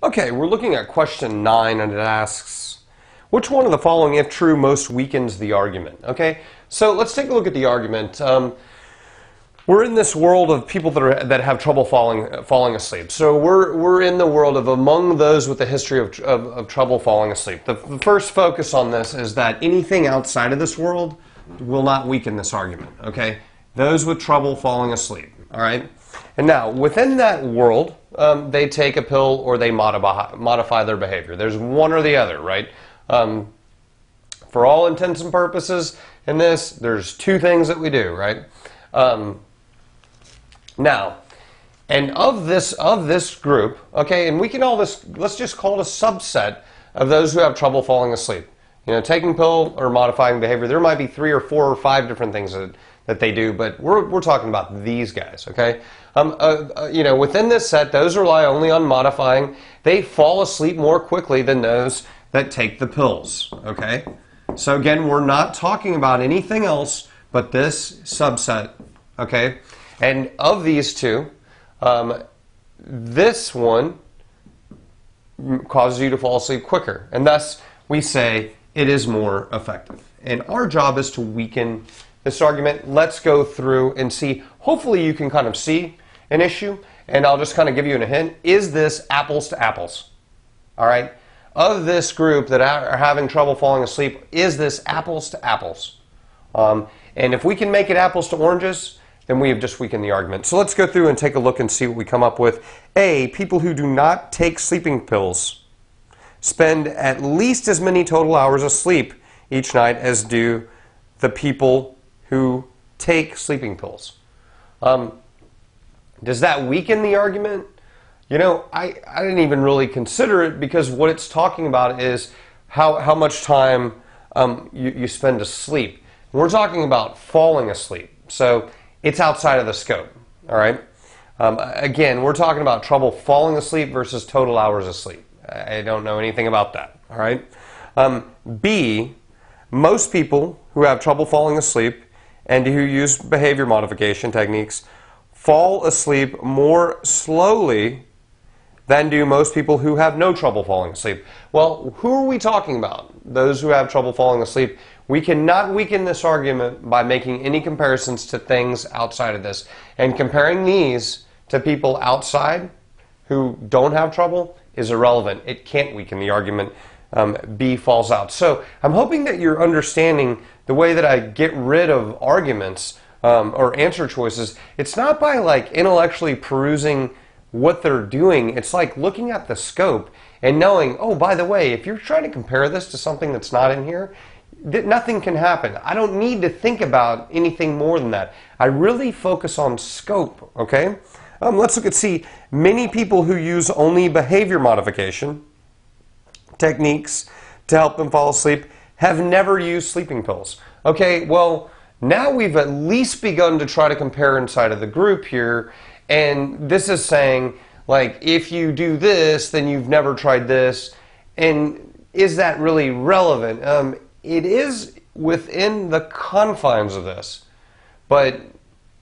Okay, we're looking at question 9, and it asks, which one of the following, if true, most weakens the argument? Okay, so let's take a look at the argument. We're in this world of people that have trouble falling asleep. So we're in the world of among those with a history of trouble falling asleep. The first focus on this is that anything outside of this world will not weaken this argument. Okay, those with trouble falling asleep. All right, and now within that world, they take a pill or they modify their behavior. There's one or the other, right? For all intents and purposes in this, there's two things that we do, right? Now, and of this group, okay, and we can let's just call it a subset of those who have trouble falling asleep. You know, taking pill or modifying behavior, there might be 3 or 4 or 5 different things that they do, but we're talking about these guys, okay? You know, within this set, those rely only on modifying. They fall asleep more quickly than those that take the pills, okay? So again, we're not talking about anything else but this subset, okay? And of these two, this one causes you to fall asleep quicker, and thus we say it is more effective. And our job is to weaken this argument. Let's go through and see. Hopefully you can kind of see an issue, and I'll just kind of give you a hint. Is this apples to apples? All right? Of this group that are having trouble falling asleep, is this apples to apples? And if we can make it apples to oranges, then we have just weakened the argument. So let's go through and take a look and see what we come up with. A, people who do not take sleeping pills spend at least as many total hours asleep each night as do the people who take sleeping pills. Does that weaken the argument? You know, I didn't even really consider it, because what it's talking about is how much time you spend asleep. We're talking about falling asleep, so it's outside of the scope, all right? Again, we're talking about trouble falling asleep versus total hours of sleep. I don't know anything about that, all right? B, most people who have trouble falling asleep and who use behavior modification techniques fall asleep more slowly than do most people who have no trouble falling asleep. Well, who are we talking about? Those who have trouble falling asleep. We cannot weaken this argument by making any comparisons to things outside of this. And comparing these to people outside who don't have trouble is irrelevant. It can't weaken the argument. B falls out. So I'm hoping that you're understanding the way that I get rid of arguments or answer choices. It's not by like intellectually perusing what they're doing. It's like looking at the scope and knowing, oh, by the way, if you're trying to compare this to something that's not in here, nothing can happen. I don't need to think about anything more than that. I really focus on scope, okay? Let's look at C. Many people who use only behavior modification techniques to help them fall asleep have never used sleeping pills. Okay, well, now we've at least begun to try to compare inside of the group here, and this is saying, like, if you do this, then you've never tried this, and is that really relevant? It is within the confines of this, but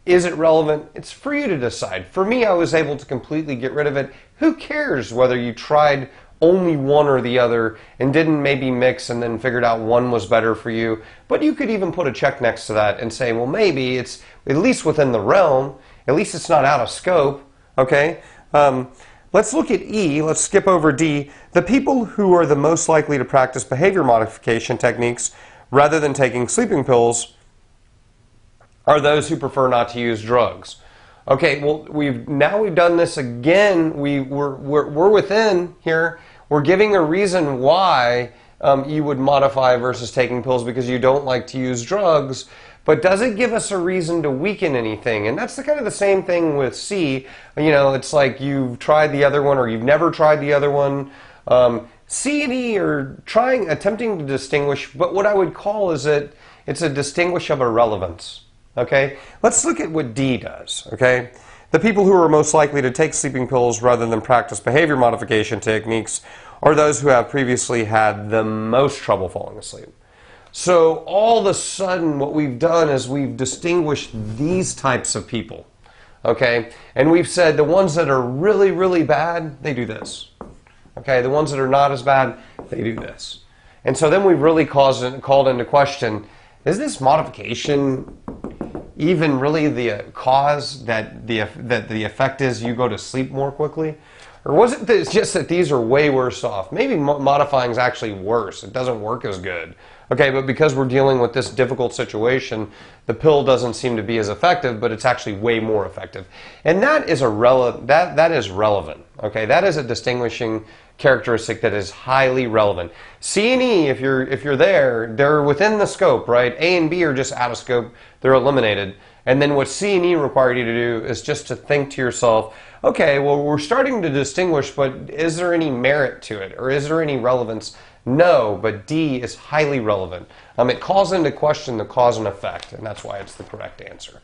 is it relevant? It's for you to decide. For me, I was able to completely get rid of it. Who cares whether you tried only one or the other and didn't maybe mix and then figured out one was better for you? But you could even put a check next to that and say, well, maybe it's at least within the realm. At least it's not out of scope, okay? Let's look at E. Let's skip over D. The people who are the most likely to practice behavior modification techniques rather than taking sleeping pills are those who prefer not to use drugs. Okay, well, we've done this again. We're within here. We're giving a reason why you would modify versus taking pills because you don't like to use drugs. But does it give us a reason to weaken anything? And that's kind of the same thing with C. You know, it's like you've tried the other one or you've never tried the other one. C and E are attempting to distinguish, but what I would call is it's a distinguish of irrelevance. Okay? Let's look at what D does. Okay? The people who are most likely to take sleeping pills rather than practice behavior modification techniques are those who have previously had the most trouble falling asleep. So all of a sudden what we've done is we've distinguished these types of people. Okay? And we've said the ones that are really, really bad, they do this. Okay, the ones that are not as bad, they do this. And so then we really called into question, is this modification even really the cause that the effect is you go to sleep more quickly? Or was it just that these are way worse off? Maybe modifying is actually worse. It doesn't work as good. Okay, but because we're dealing with this difficult situation, the pill doesn't seem to be as effective, but it's actually way more effective. And that is that is relevant. Okay, that is a distinguishing characteristic that is highly relevant. C and E, if you're there, they're within the scope, right? A and B are just out of scope. They're eliminated. And then what C and E require you to do is just to think to yourself, okay, well, we're starting to distinguish, but is there any merit to it? Or is there any relevance? No, but D is highly relevant. It calls into question the cause and effect, and that's why it's the correct answer.